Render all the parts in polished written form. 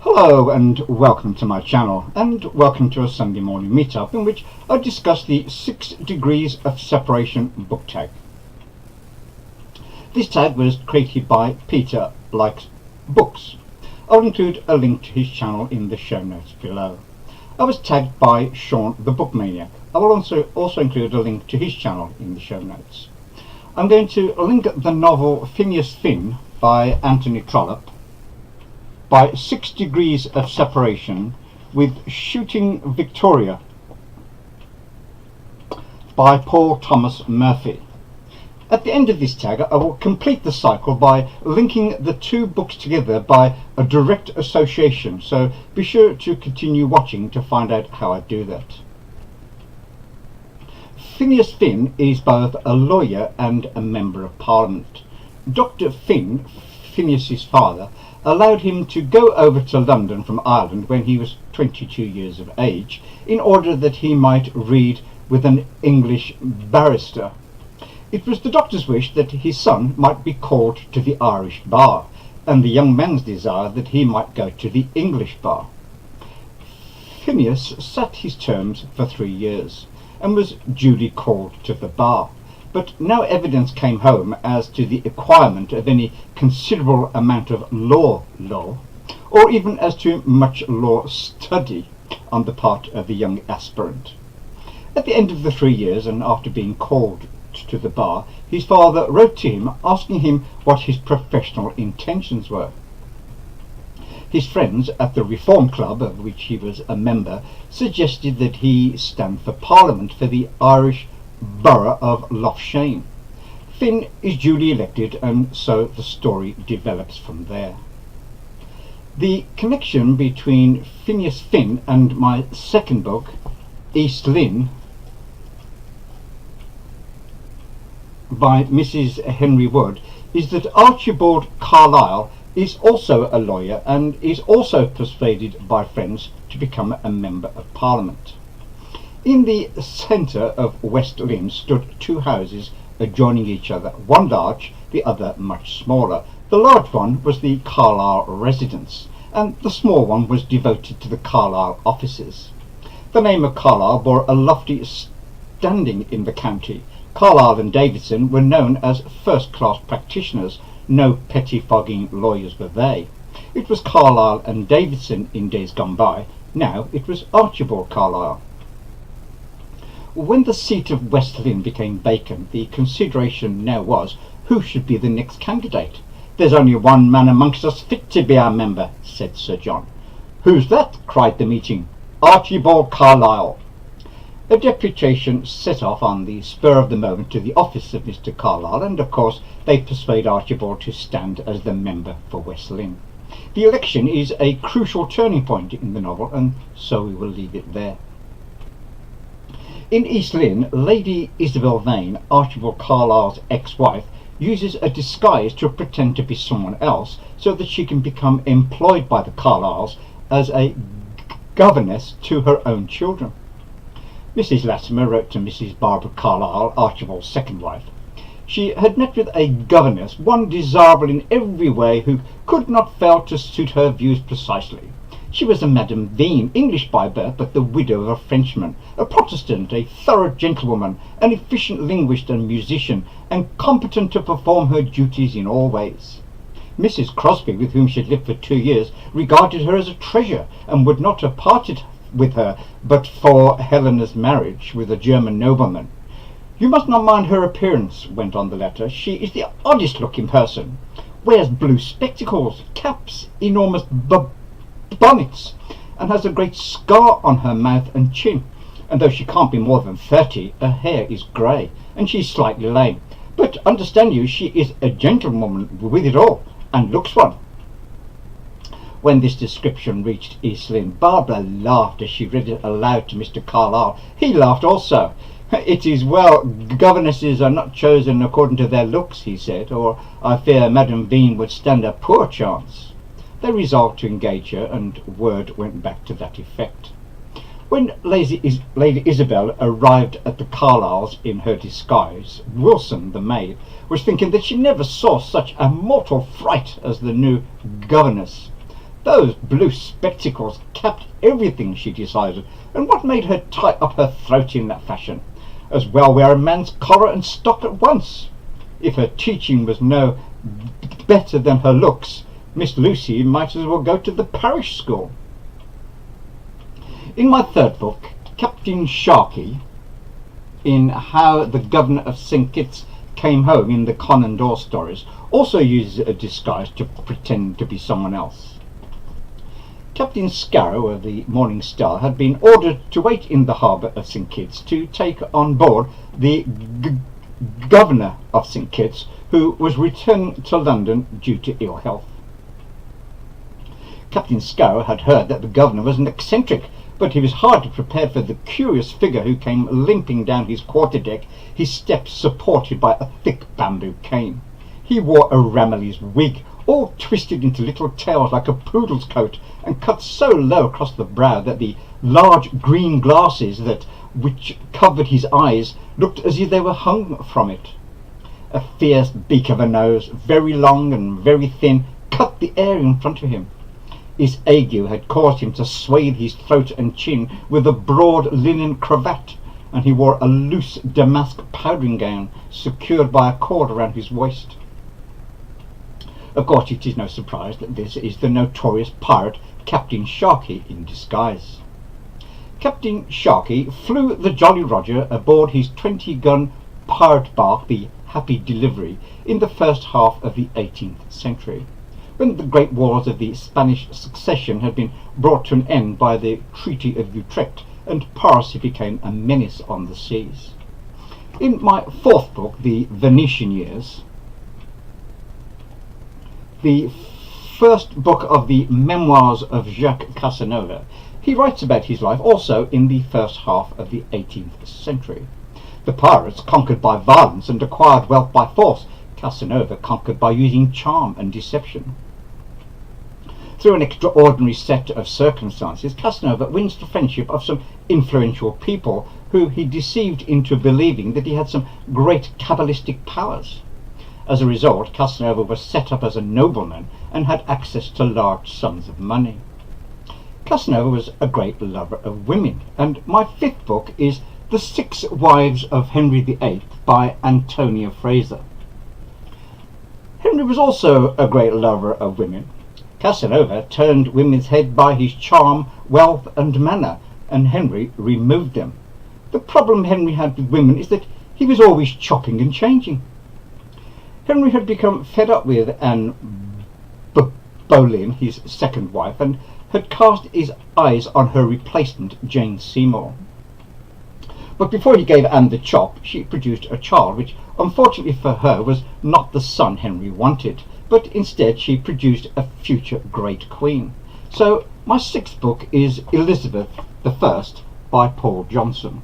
Hello and welcome to my channel, and welcome to a Sunday morning meetup in which I discuss the 6 degrees of separation book tag. This tag was created by Peter Likes Books. I'll include a link to his channel in the show notes below. I was tagged by Shawn the Book Maniac. I will also include a link to his channel in the show notes. I'm going to link the novel Phineas by Antonia Trollope, by 6 degrees of separation with Shooting Victoria by Paul Thomas Murphy. At the end of this tag I will complete the cycle by linking the 2 books together by a direct association, so be sure to continue watching to find out how I do that. Phineas is both a lawyer and a member of Parliament. Dr. Phineas's father, allowed him to go over to London from Ireland when he was 22 years of age in order that he might read with an English barrister. It was the doctor's wish that his son might be called to the Irish bar, and the young man's desire that he might go to the English bar. Phineas sat his terms for 3 years and was duly called to the bar, but no evidence came home as to the acquirement of any considerable amount of law, or even as to much law study on the part of the young aspirant. At the end of the 3 years, and after being called to the bar, his father wrote to him asking him what his professional intentions were. His friends at the Reform Club, of which he was a member, suggested that he stand for Parliament for the Irish borough of Loughshane. Finn is duly elected, and so the story develops from there. The connection between Phineas and my second book, Lynne, by Mrs. Henry Wood, is that Archibald Carlyle is also a lawyer and is also persuaded by friends to become a member of Parliament. In the centre of West Lynne stood 2 houses adjoining each other, one large, the other much smaller. The large one was the Carlyle residence, and the small one was devoted to the Carlyle offices. The name of Carlyle bore a lofty standing in the county. Carlyle and Davidson were known as first-class practitioners. No pettifogging lawyers were they. It was Carlyle and Davidson in days gone by. Now it was Archibald Carlyle. When the seat of West Lynne became vacant, the consideration now was who should be the next candidate. "There's only one man amongst us fit to be our member," said Sir John. "Who's that?" cried the meeting. "Archibald Carlyle." A deputation set off on the spur of the moment to the office of Mr. Carlyle, and of course they persuade Archibald to stand as the member for West Lynne. The election is a crucial turning point in the novel, and so we will leave it there. In East Lynne, Lady Isabel Vane, Archibald Carlyle's ex-wife, uses a disguise to pretend to be someone else so that she can become employed by the Carlyles as a governess to her own children. Mrs. Latimer wrote to Mrs. Barbara Carlyle, Archibald's second wife. She had met with a governess, one desirable in every way, who could not fail to suit her views precisely. She was a Madame Vane, English by birth, but the widow of a Frenchman, a Protestant, a thorough gentlewoman, an efficient linguist and musician, and competent to perform her duties in all ways. Mrs. Crosby, with whom she had lived for 2 years, regarded her as a treasure, and would not have parted with her but for Helena's marriage with a German nobleman. "You must not mind her appearance," went on the letter. "She is the oddest looking person. Wears blue spectacles, caps, enormous bonnets, and has a great scar on her mouth and chin. And though she can't be more than 30, her hair is grey, and she's slightly lame. But understand you, she is a gentlewoman with it all, and looks one." When this description reached East Lynne, Barbara laughed as she read it aloud to Mr. Carlyle. He laughed also. "It is well governesses are not chosen according to their looks," he said, "or I fear Madame Vane would stand a poor chance." They resolved to engage her, and word went back to that effect. When Lady Isabel arrived at the Carlyles in her disguise, Wilson, the maid, was thinking that she never saw such a mortal fright as the new governess. Those blue spectacles capped everything, she decided, and what made her tie up her throat in that fashion? As well wear a man's collar and stock at once. If her teaching was no better than her looks, Miss Lucy might as well go to the parish school. In my third book, Captain Sharkey, in How the Governor of St. Kitts Came Home in the Conan Doyle stories, also uses a disguise to pretend to be someone else. Captain Scarrow of the Morning Star had been ordered to wait in the harbour of St. Kitts to take on board the Governor of St. Kitts, who was returning to London due to ill health. Captain Scarrow had heard that the Governor was an eccentric, but he was hardly prepared for the curious figure who came limping down his quarterdeck, his steps supported by a thick bamboo cane. He wore a Ramillies wig, all twisted into little tails like a poodle's coat, and cut so low across the brow that the large green glasses which covered his eyes looked as if they were hung from it. A fierce beak of a nose, very long and very thin, cut the air in front of him. His ague had caused him to swathe his throat and chin with a broad linen cravat, and he wore a loose damask powdering gown secured by a cord around his waist. Of course, it is no surprise that this is the notorious pirate Captain Sharkey in disguise. Captain Sharkey flew the Jolly Roger aboard his 20-gun pirate bark, the Happy Delivery, in the first half of the 18th century, when the great wars of the Spanish Succession had been brought to an end by the Treaty of Utrecht, and piracy became a menace on the seas. In my fourth book, The Venetian Years, the first book of the Memoirs of Jacques Casanova, he writes about his life also in the first half of the 18th century. The pirates conquered by violence and acquired wealth by force. Casanova conquered by using charm and deception. Through an extraordinary set of circumstances, Casanova wins the friendship of some influential people who he deceived into believing that he had some great Kabbalistic powers. As a result, Casanova was set up as a nobleman and had access to large sums of money. Casanova was a great lover of women, and my fifth book is The 6 Wives of Henry VIII by Antonia Fraser. Henry was also a great lover of women. Casanova turned women's head by his charm, wealth and manner, and Henry removed them. The problem Henry had with women is that he was always chopping and changing. Henry had become fed up with Anne Boleyn, his second wife, and had cast his eyes on her replacement, Jane Seymour. But before he gave Anne the chop, she produced a child which, unfortunately for her, was not the son Henry wanted, but instead she produced a future great queen. So my sixth book is Elizabeth I by Paul Johnson.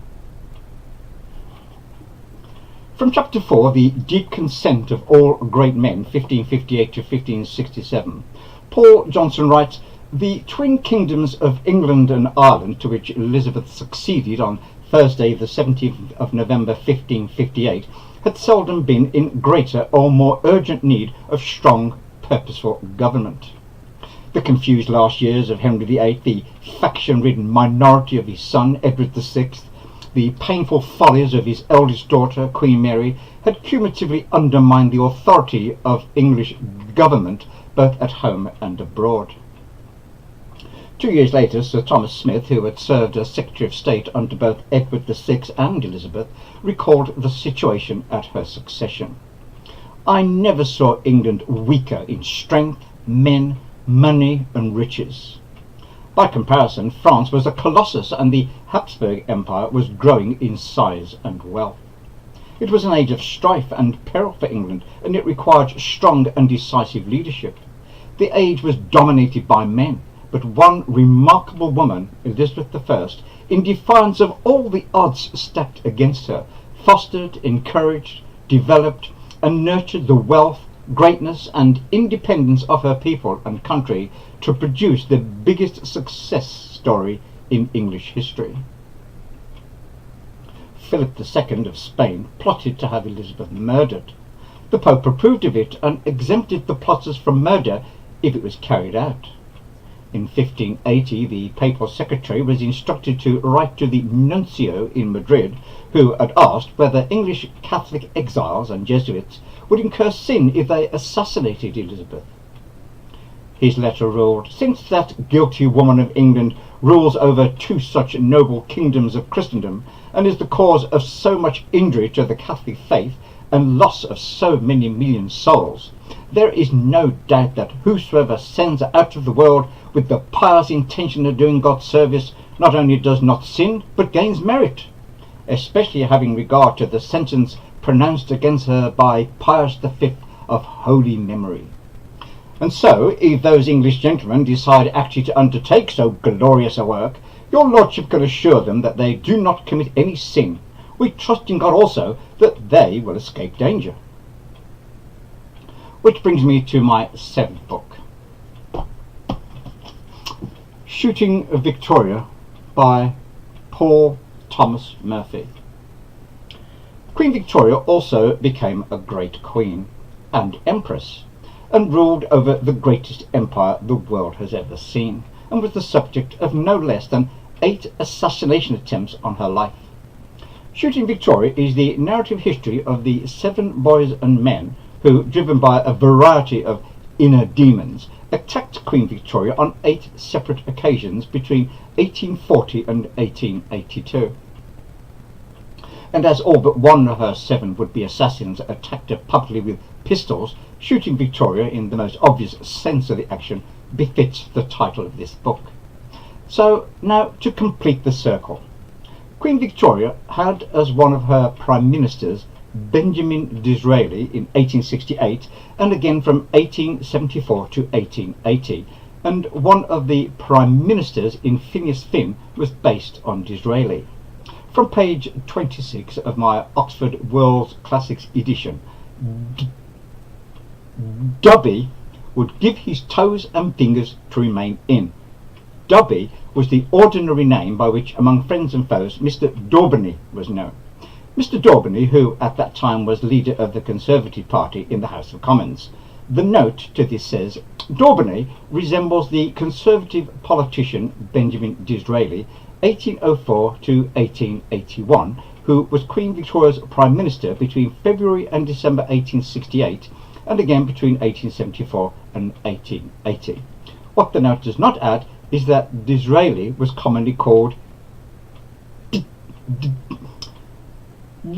From chapter 4, The Deep Consent of All Great Men, 1558 to 1567, Paul Johnson writes, "The twin kingdoms of England and Ireland, to which Elizabeth succeeded on Thursday the 17th of November 1558, had seldom been in greater or more urgent need of strong, purposeful government. The confused last years of Henry VIII, the faction-ridden minority of his son Edward VI, the painful follies of his eldest daughter, Queen Mary, had cumulatively undermined the authority of English government both at home and abroad." 2 years later, Sir Thomas Smith, who had served as Secretary of State under both Edward VI and Elizabeth, recalled the situation at her succession. "I never saw England weaker in strength, men, money and riches. By comparison, France was a colossus and the Habsburg Empire was growing in size and wealth. It was an age of strife and peril for England, and it required strong and decisive leadership. The age was dominated by men, but one remarkable woman, Elizabeth I, in defiance of all the odds stacked against her, fostered, encouraged, developed and nurtured the wealth, greatness and independence of her people and country to produce the biggest success story in English history." Philip II of Spain plotted to have Elizabeth murdered. The Pope approved of it and exempted the plotters from murder if it was carried out. In 1580, the papal secretary was instructed to write to the nuncio in Madrid, who had asked whether English Catholic exiles and Jesuits would incur sin if they assassinated Elizabeth. His letter ruled, "Since that guilty woman of England rules over two such noble kingdoms of Christendom, and is the cause of so much injury to the Catholic faith, and loss of so many million souls, there is no doubt that whosoever sends her out of the world with the pious intention of doing God's service, not only does not sin, but gains merit, especially having regard to the sentence pronounced against her by Pius V of holy memory." And so, if those English gentlemen decide actually to undertake so glorious a work, your lordship can assure them that they do not commit any sin. We trust in God also that they will escape danger. Which brings me to my 7th book, Shooting Victoria by Paul Thomas Murphy. Queen Victoria also became a great queen and empress, and ruled over the greatest empire the world has ever seen, and was the subject of no less than 8 assassination attempts on her life. Shooting Victoria is the narrative history of the 7 boys and men who, driven by a variety of inner demons, attacked Queen Victoria on 8 separate occasions between 1840 and 1882. And as all but one of her 7 would-be assassins attacked her publicly with pistols, Shooting Victoria, in the most obvious sense of the action, befits the title of this book. So now to complete the circle. Queen Victoria had as one of her prime ministers Benjamin Disraeli in 1868, and again from 1874 to 1880, and one of the prime ministers in Phineas was based on Disraeli. From page 26 of my Oxford World's Classics edition, Dubby would give his toes and fingers to remain in. Dubby was the ordinary name by which, among friends and foes, Mr. Daubeny was known. Mr. Daubeny, who at that time was leader of the Conservative Party in the House of Commons. The note to this says, Daubeny resembles the Conservative politician Benjamin Disraeli, 1804 to 1881, who was Queen Victoria's Prime Minister between February and December 1868, and again between 1874 and 1880. What the note does not add is that Disraeli was commonly called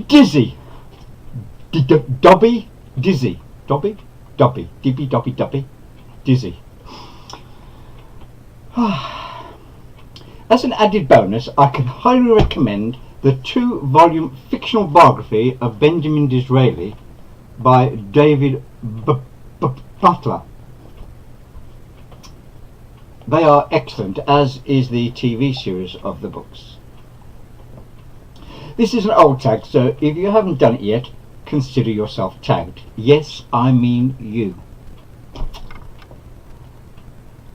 Dizzy. Dobby? Dizzy. Dobby? Dobby. Dibby, Dobby, Dobby. Dizzy. As an added bonus, I can highly recommend the 2-volume fictional biography of Benjamin Disraeli by David Butler. They are excellent, as is the TV series of the books. This is an old tag, so if you haven't done it yet, consider yourself tagged. Yes, I mean you.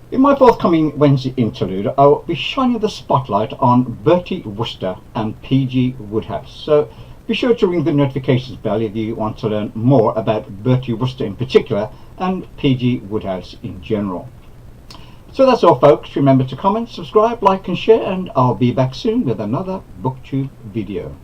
In my forthcoming Wednesday interlude, I will be shining the spotlight on Bertie Wooster and P.G. Wodehouse. So be sure to ring the notifications bell if you want to learn more about Bertie Wooster in particular and P.G. Wodehouse in general. So that's all, folks. Remember to comment, subscribe, like and share, and I'll be back soon with another BookTube video.